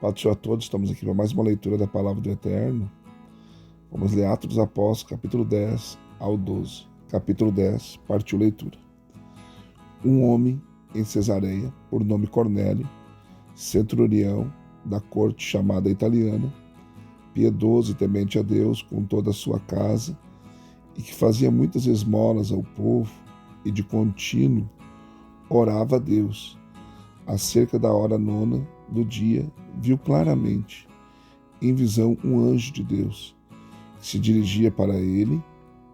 Paz do Senhor a todos, estamos aqui para mais uma leitura da Palavra do Eterno. Vamos ler Atos dos Apóstolos, capítulo 10 ao 12. Capítulo 10, partiu leitura. Um homem em Cesareia, por nome Cornélio, centurião da corte chamada italiana, piedoso e temente a Deus com toda a sua casa, e que fazia muitas esmolas ao povo, e de contínuo orava a Deus. Acerca da hora nona do dia, viu claramente, em visão, um anjo de Deus, que se dirigia para ele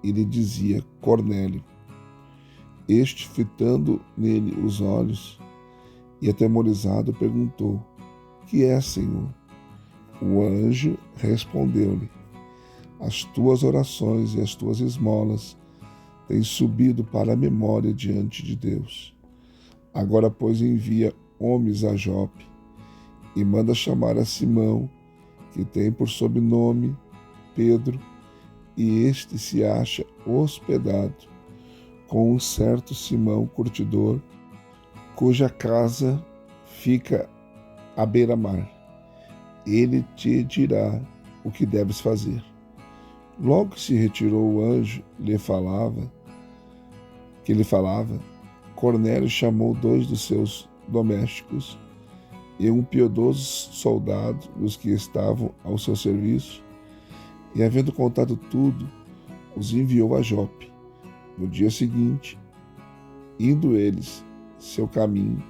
e lhe dizia: Cornélio. Este, fitando nele os olhos e atemorizado, perguntou: Que é, Senhor? O anjo respondeu-lhe: As tuas orações e as tuas esmolas têm subido para a memória diante de Deus. Agora, pois, envia homens a Jope e manda chamar a Simão, que tem por sobrenome Pedro, e este se acha hospedado com um certo Simão curtidor, cuja casa fica à beira-mar. Ele te dirá o que deves fazer. Logo que se retirou o anjo que lhe falava, Cornélio chamou 2 dos seus domésticos e um piedoso soldado dos que estavam ao seu serviço, e, havendo contado tudo, os enviou a Jope. No dia seguinte, indo eles seu caminho,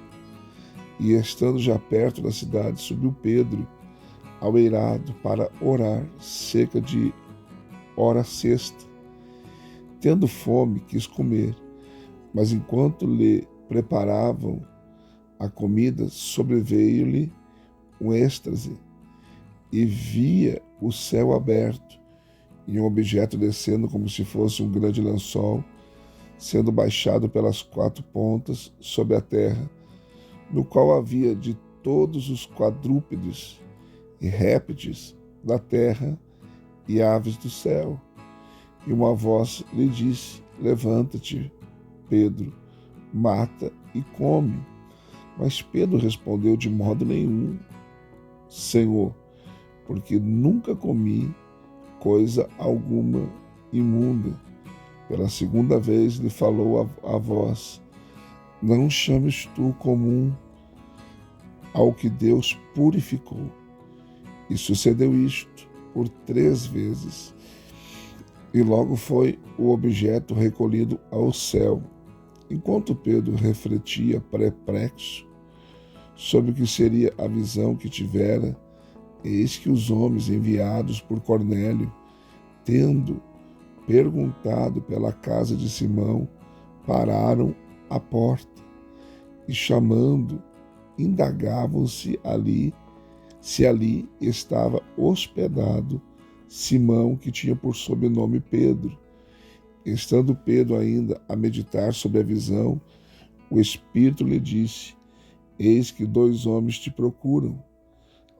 e estando já perto da cidade, subiu Pedro ao eirado para orar, cerca de hora sexta. Tendo fome, quis comer, mas enquanto lhe preparavam a comida, sobreveio-lhe um êxtase, e via o céu aberto, e um objeto descendo como se fosse um grande lençol, sendo baixado pelas 4 pontas sobre a terra, no qual havia de todos os quadrúpedes e répteis da terra e aves do céu. E uma voz lhe disse: Levanta-te, Pedro, mata e come. Mas Pedro respondeu: De modo nenhum, Senhor, porque nunca comi coisa alguma imunda. Pela segunda vez lhe falou a voz: Não chames tu comum ao que Deus purificou. E sucedeu isto por 3 vezes. E logo foi o objeto recolhido ao céu. Enquanto Pedro refletia perplexo sobre o que seria a visão que tivera, eis que os homens enviados por Cornélio, tendo perguntado pela casa de Simão, pararam à porta e, chamando, indagavam-se se ali estava hospedado Simão, que tinha por sobrenome Pedro. Estando Pedro ainda a meditar sobre a visão, o Espírito lhe disse: Eis que 2 homens te procuram.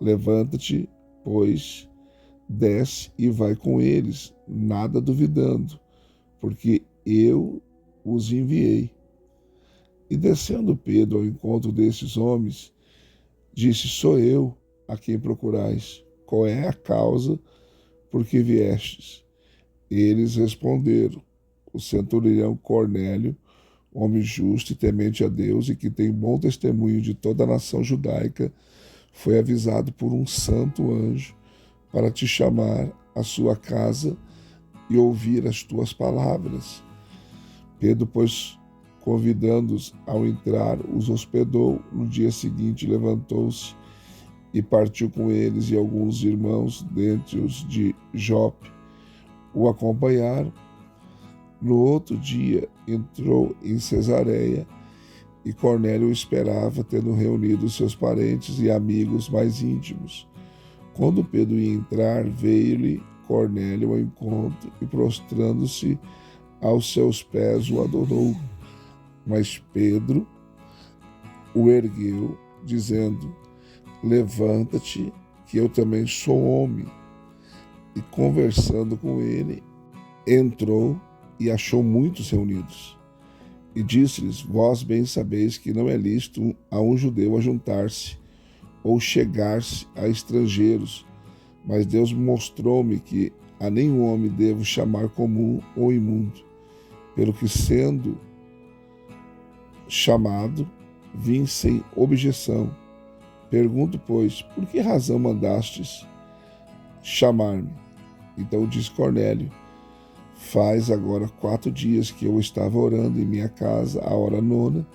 Levanta-te, pois, desce e vai com eles, nada duvidando, porque eu os enviei. E descendo Pedro ao encontro desses homens, disse: Sou eu a quem procurais. Qual é a causa por que viestes? Eles responderam: O centurião Cornélio, homem justo e temente a Deus, e que tem bom testemunho de toda a nação judaica, foi avisado por um santo anjo para te chamar à sua casa e ouvir as tuas palavras. Pedro, pois, convidando-os ao entrar, os hospedou. No dia seguinte levantou-se e partiu com eles, e alguns irmãos dentre os de Jope o acompanharam. No outro dia entrou em Cesareia, e Cornélio o esperava, tendo reunido seus parentes e amigos mais íntimos. Quando Pedro ia entrar, veio-lhe Cornélio ao encontro e, prostrando-se aos seus pés, o adorou. Mas Pedro o ergueu, dizendo: Levanta-te, que eu também sou homem. E, conversando com ele, entrou e achou muitos reunidos. E disse-lhes: Vós bem sabeis que não é lícito a um judeu ajuntar-se ou chegar-se a estrangeiros, mas Deus mostrou-me que a nenhum homem devo chamar comum ou imundo, pelo que, sendo chamado, vim sem objeção. Pergunto, pois, por que razão mandastes chamar-me? Então disse Cornélio: faz agora 4 dias que eu estava orando em minha casa à hora 9,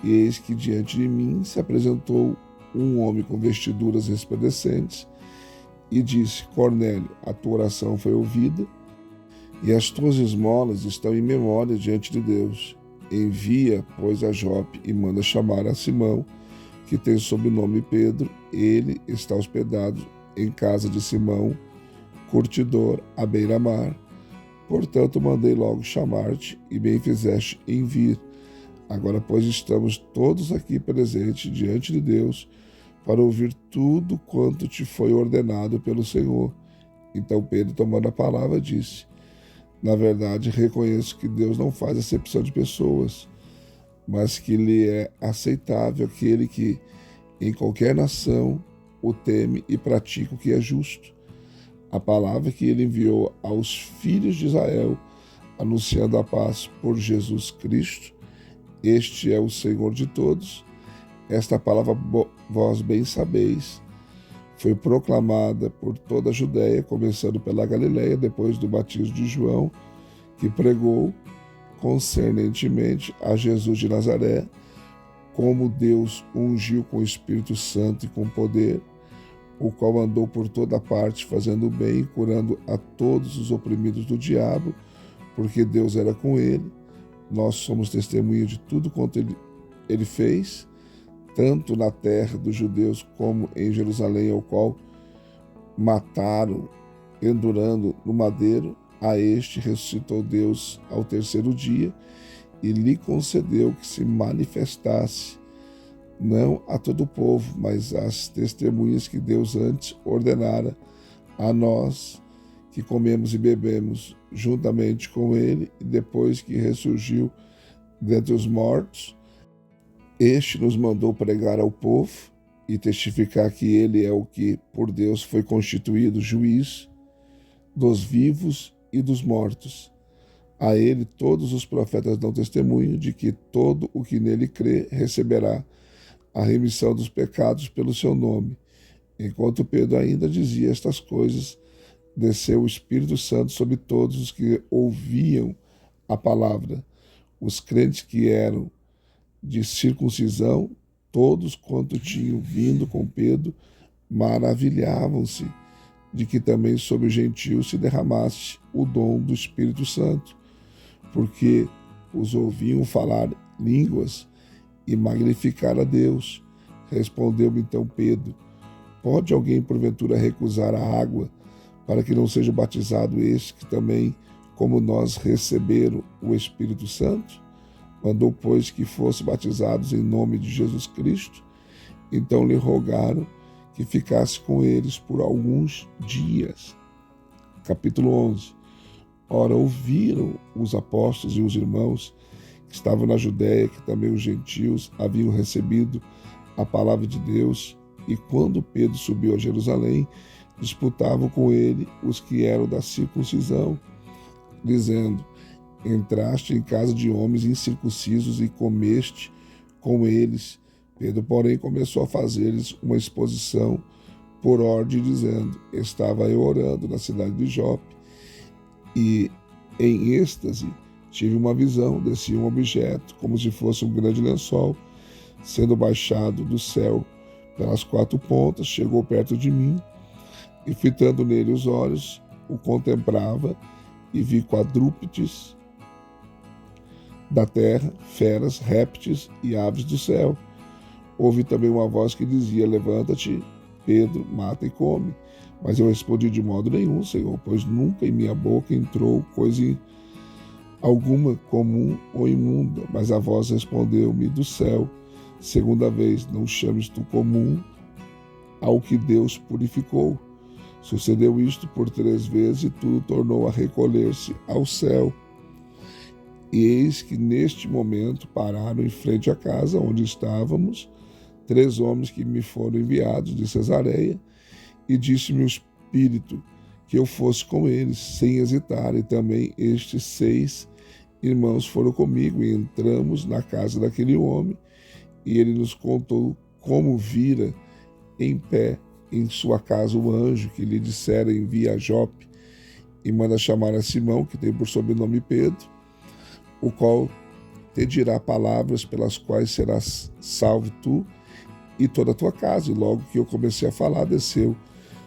e eis que diante de mim se apresentou um homem com vestiduras resplandecentes e disse: Cornélio, a tua oração foi ouvida e as tuas esmolas estão em memória diante de Deus. Envia, pois, a Jope e manda chamar a Simão, que tem sobrenome Pedro. Ele está hospedado em casa de Simão, curtidor, à beira-mar. Portanto, mandei logo chamar-te, e bem fizeste em vir. Agora, pois, estamos todos aqui presentes diante de Deus para ouvir tudo quanto te foi ordenado pelo Senhor. Então Pedro, tomando a palavra, disse: na verdade, reconheço que Deus não faz acepção de pessoas, mas que lhe é aceitável aquele que, em qualquer nação, o teme e pratica o que é justo. A palavra que ele enviou aos filhos de Israel, anunciando a paz por Jesus Cristo. Este é o Senhor de todos. Esta palavra, vós bem sabeis, foi proclamada por toda a Judéia, começando pela Galileia, depois do batismo de João, que pregou concernentemente a Jesus de Nazaré, como Deus o ungiu com o Espírito Santo e com poder, o qual andou por toda parte fazendo o bem e curando a todos os oprimidos do diabo, porque Deus era com ele. Nós somos testemunha de tudo quanto ele fez, tanto na terra dos judeus como em Jerusalém, ao qual mataram, pendurando no madeiro. A este ressuscitou Deus ao 3º dia e lhe concedeu que se manifestasse, não a todo o povo, mas às testemunhas que Deus antes ordenara a nós, que comemos e bebemos juntamente com ele, e depois que ressurgiu dentre os mortos, este nos mandou pregar ao povo e testificar que ele é o que por Deus foi constituído juiz dos vivos e dos mortos. A ele todos os profetas dão testemunho de que todo o que nele crê receberá a remissão dos pecados pelo seu nome. Enquanto Pedro ainda dizia estas coisas, desceu o Espírito Santo sobre todos os que ouviam a palavra. Os crentes que eram de circuncisão, todos quanto tinham vindo com Pedro, maravilhavam-se de que também sobre os gentios se derramasse o dom do Espírito Santo, porque os ouviam falar línguas e magnificar a Deus. Respondeu-me então Pedro: pode alguém porventura recusar a água para que não seja batizado este que também, como nós, receberam o Espírito Santo? Mandou, pois, que fossem batizados em nome de Jesus Cristo. Então lhe rogaram que ficasse com eles por alguns dias. Capítulo 11. Ora, ouviram os apóstolos e os irmãos que estavam na Judéia, que também os gentios haviam recebido a palavra de Deus, e quando Pedro subiu a Jerusalém, disputavam com ele os que eram da circuncisão, dizendo: entraste em casa de homens incircuncisos e comeste com eles. Pedro, porém, começou a fazer-lhes uma exposição por ordem, dizendo: estava eu orando na cidade de Jope, e em êxtase tive uma visão, descia um objeto, como se fosse um grande lençol, sendo baixado do céu pelas 4 pontas, chegou perto de mim, e fitando nele os olhos, o contemplava, e vi quadrúpedes da terra, feras, répteis e aves do céu. Ouvi também uma voz que dizia: levanta-te, Pedro, mata e come. Mas eu respondi: de modo nenhum, Senhor, pois nunca em minha boca entrou coisa alguma comum ou imunda. Mas a voz respondeu-me do céu: segunda vez, não chames tu comum ao que Deus purificou. Sucedeu isto por 3 vezes, e tudo tornou a recolher-se ao céu. E eis que neste momento pararam em frente à casa onde estávamos. 3 homens que me foram enviados de Cesareia, e disse-me o Espírito que eu fosse com eles, sem hesitar, e também estes 6 irmãos foram comigo, e entramos na casa daquele homem, e ele nos contou como vira em pé em sua casa o anjo que lhe dissera: envia a Jope e manda chamar a Simão, que tem por sobrenome Pedro, o qual te dirá palavras pelas quais serás salvo tu e toda a tua casa. E logo que eu comecei a falar, desceu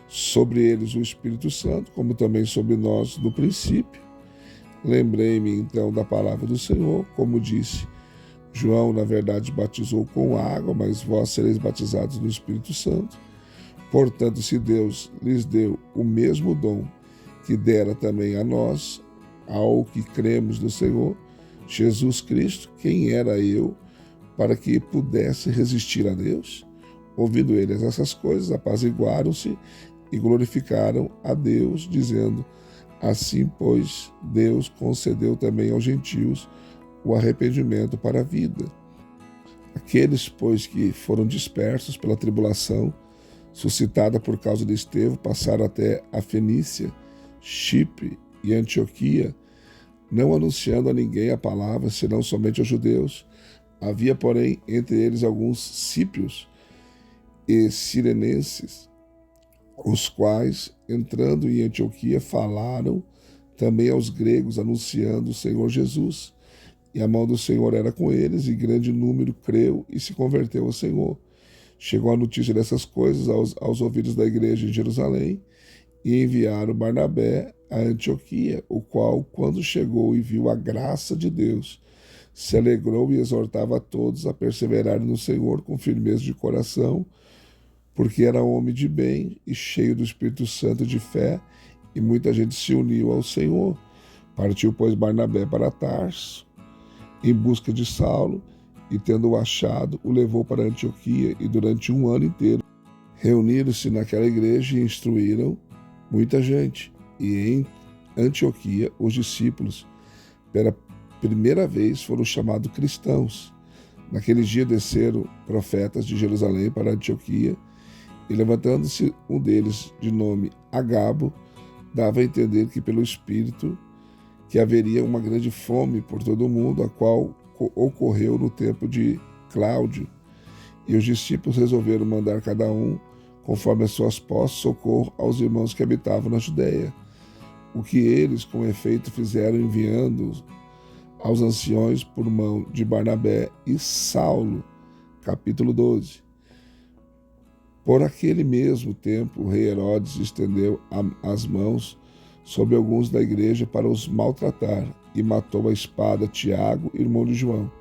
sobre eles o Espírito Santo, como também sobre nós no princípio. Lembrei-me então da palavra do Senhor, como disse: João, na verdade, batizou com água, mas vós sereis batizados no Espírito Santo. Portanto, se Deus lhes deu o mesmo dom que dera também a nós, ao que cremos no Senhor Jesus Cristo, quem era eu para que pudesse resistir a Deus? Ouvindo eles essas coisas, apaziguaram-se e glorificaram a Deus, dizendo: assim, pois, Deus concedeu também aos gentios o arrependimento para a vida. Aqueles, pois, que foram dispersos pela tribulação suscitada por causa de Estevão, passaram até a Fenícia, Chipre e Antioquia, não anunciando a ninguém a palavra, senão somente aos judeus. Havia, porém, entre eles alguns síprios e cirenenses, os quais, entrando em Antioquia, falaram também aos gregos, anunciando o Senhor Jesus. E a mão do Senhor era com eles, e grande número creu e se converteu ao Senhor. Chegou a notícia dessas coisas aos ouvidos da igreja em Jerusalém, e enviaram Barnabé a Antioquia, o qual, quando chegou e viu a graça de Deus, se alegrou e exortava a todos a perseverarem no Senhor com firmeza de coração, porque era homem de bem e cheio do Espírito Santo de fé, e muita gente se uniu ao Senhor. Partiu, pois, Barnabé para Tarso, em busca de Saulo, e tendo-o achado, o levou para Antioquia, e durante 1 ano inteiro reuniram-se naquela igreja e instruíram muita gente. E em Antioquia os discípulos, pela primeira vez, foram chamados cristãos. Naquele dia desceram profetas de Jerusalém para Antioquia, e levantando-se um deles, de nome Agabo, dava a entender que pelo Espírito que haveria uma grande fome por todo o mundo, a qual ocorreu no tempo de Cláudio. E os discípulos resolveram mandar cada um, conforme as suas posses, socorro aos irmãos que habitavam na Judéia. O que eles, com efeito, fizeram, enviando aos anciões por mão de Barnabé e Saulo. Capítulo 12. Por aquele mesmo tempo, o rei Herodes estendeu as mãos sobre alguns da igreja para os maltratar, e matou a espada Tiago, irmão de João.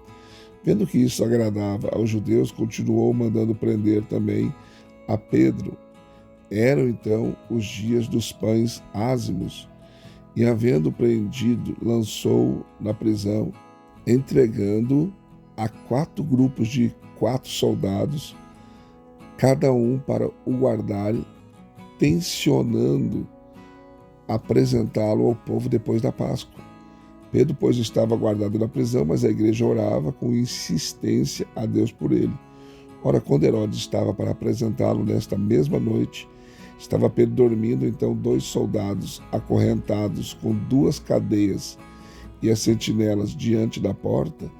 Vendo que isso agradava aos judeus, continuou mandando prender também a Pedro. Eram então os dias dos pães ázimos, e havendo prendido, lançou-o na prisão, entregando a 4 grupos de 4 soldados, cada um para o guardar, tensionando apresentá-lo ao povo depois da Páscoa. Pedro, pois, estava guardado na prisão, mas a igreja orava com insistência a Deus por ele. Ora, quando Herodes estava para apresentá-lo nesta mesma noite, estava Pedro dormindo, então 2 soldados, acorrentados com 2 cadeias e as sentinelas diante da porta,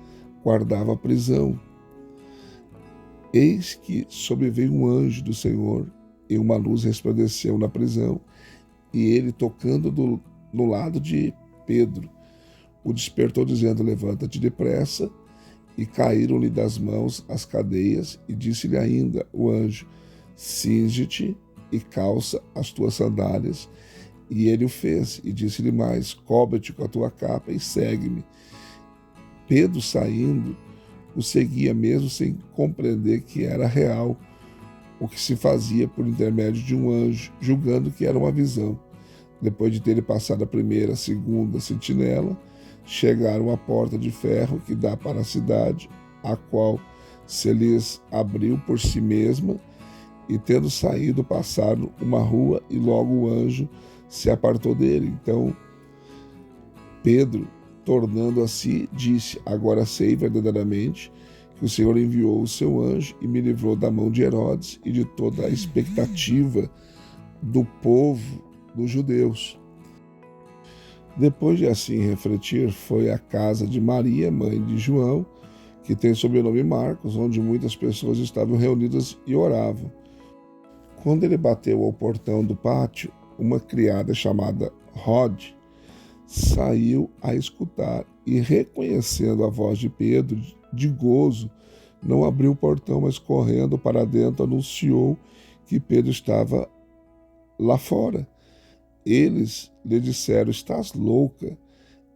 guardavam a prisão. Eis que sobreveio um anjo do Senhor, e uma luz resplandeceu na prisão, e ele, tocando no lado de Pedro, o despertou, dizendo: levanta-te depressa. E caíram-lhe das mãos as cadeias, e disse-lhe ainda o anjo: cinge-te e calça as tuas sandálias. E ele o fez, e disse-lhe mais: cobre-te com a tua capa e segue-me. Pedro, saindo, o seguia mesmo sem compreender que era real o que se fazia por intermédio de um anjo, julgando que era uma visão. Depois de terem passado a primeira, a segunda sentinela, chegaram à porta de ferro que dá para a cidade, a qual se lhes abriu por si mesma, e tendo saído, passaram uma rua, e logo o anjo se apartou dele. Então Pedro, tornando a si, disse: agora sei verdadeiramente que o Senhor enviou o seu anjo e me livrou da mão de Herodes e de toda a expectativa do povo dos judeus. Depois de assim refletir, foi à casa de Maria, mãe de João, que tem sobrenome Marcos, onde muitas pessoas estavam reunidas e oravam. Quando ele bateu ao portão do pátio, uma criada chamada Rod saiu a escutar e, reconhecendo a voz de Pedro, de gozo, não abriu o portão, mas correndo para dentro anunciou que Pedro estava lá fora. Eles lhe disseram: estás louca?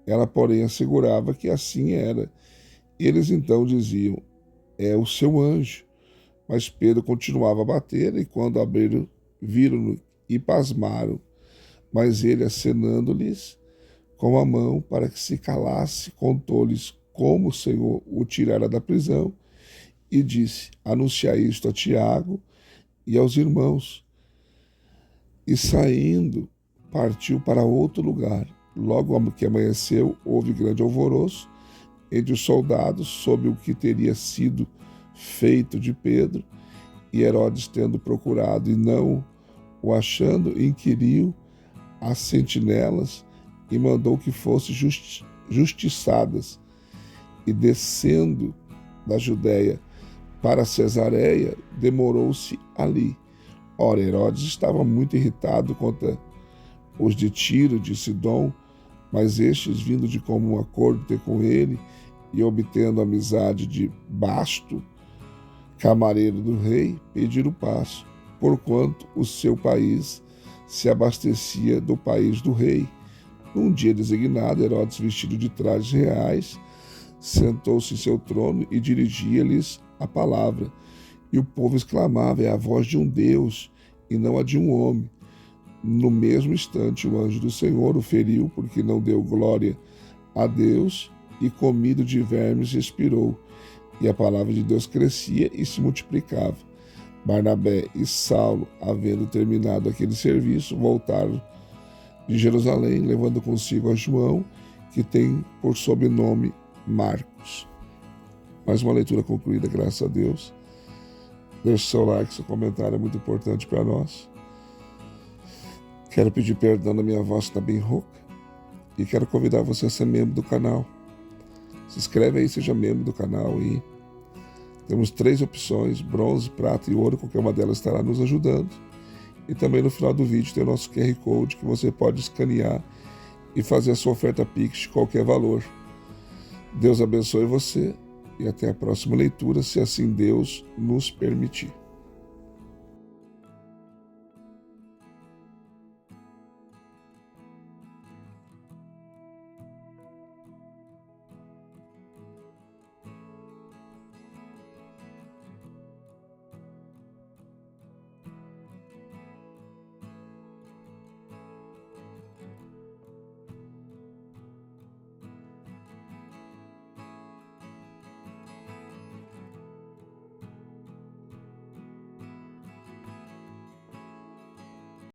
Ela, porém, assegurava que assim era. Eles então diziam: é o seu anjo. Mas Pedro continuava a bater, e quando abriram, viram-no e pasmaram. Mas ele, acenando-lhes com a mão para que se calasse, contou-lhes como o Senhor o tirara da prisão e disse: anunciai isto a Tiago e aos irmãos. E saindo, partiu para outro lugar. Logo que amanheceu, houve grande alvoroço entre os soldados sobre o que teria sido feito de Pedro, e Herodes, tendo procurado e não o achando, inquiriu as sentinelas e mandou que fossem justiçadas. E descendo da Judéia para Cesareia, demorou-se ali. Ora, Herodes estava muito irritado contra os de Tiro, de Sidom, mas estes, vindo de comum acordo ter com ele e obtendo amizade de Basto, camareiro do rei, pediram paz, porquanto o seu país se abastecia do país do rei. Num dia designado, Herodes, vestido de trajes reais, sentou-se em seu trono e dirigia-lhes a palavra. E o povo exclamava: é a voz de um Deus e não a de um homem. No mesmo instante, o anjo do Senhor o feriu, porque não deu glória a Deus, e comido de vermes expirou. E a palavra de Deus crescia e se multiplicava. Barnabé e Saulo, havendo terminado aquele serviço, voltaram de Jerusalém, levando consigo a João, que tem por sobrenome Marcos. Mais uma leitura concluída, graças a Deus. Deixe seu like, seu comentário é muito importante para nós. Quero pedir perdão da minha voz que está bem rouca e quero convidar você a ser membro do canal. Se inscreve aí, seja membro do canal, e temos 3 opções: bronze, prata e ouro. Qualquer uma delas estará nos ajudando. E também no final do vídeo tem o nosso QR Code, que você pode escanear e fazer a sua oferta Pix de qualquer valor. Deus abençoe você e até a próxima leitura, se assim Deus nos permitir.